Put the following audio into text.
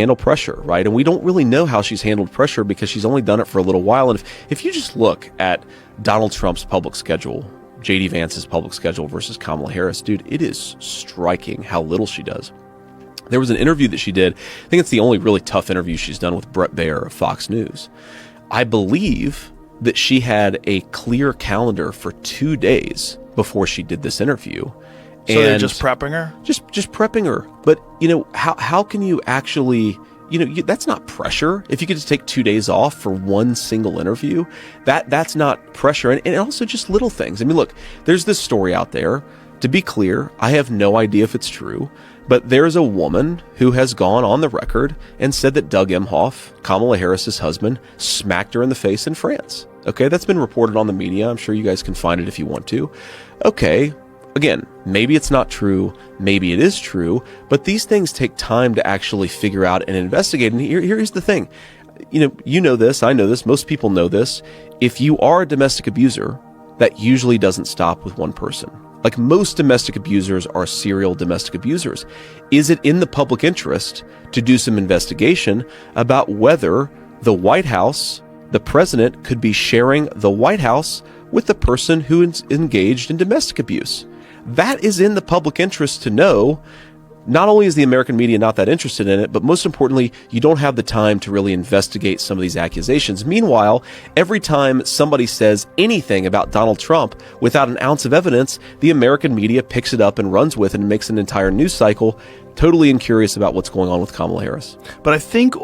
handle pressure, right? And we don't really know how she's handled pressure because she's only done it for a little while. And if you just look at Donald Trump's public schedule, J.D. Vance's public schedule versus Kamala Harris, dude, it is striking how little she does. There was an interview that she did. I think it's the only really tough interview she's done with Brett Baier of Fox News. I believe that she had a clear calendar for 2 days before she did this interview. So they're just prepping her? Just prepping her. But, how can you actually, that's not pressure. If you could just take 2 days off for one single interview, that's not pressure. And also just little things. I mean, look, there's this story out there. To be clear, I have no idea if it's true, but there's a woman who has gone on the record and said that Doug Emhoff, Kamala Harris's husband, smacked her in the face in France. Okay, that's been reported on the media. I'm sure you guys can find it if you want to. Okay, again, maybe it's not true, maybe it is true, but these things take time to actually figure out and investigate. And here's the thing. You know this, I know this, most people know this. If you are a domestic abuser, that usually doesn't stop with one person. Like, most domestic abusers are serial domestic abusers. Is it in the public interest to do some investigation about whether the White House, the president, could be sharing the White House with the person who is engaged in domestic abuse? That is in the public interest to know. Not only is the American media not that interested in it, but most importantly, you don't have the time to really investigate some of these accusations. Meanwhile, every time somebody says anything about Donald Trump without an ounce of evidence, the American media picks it up and runs with it and makes an entire news cycle, totally incurious about what's going on with Kamala Harris. But I think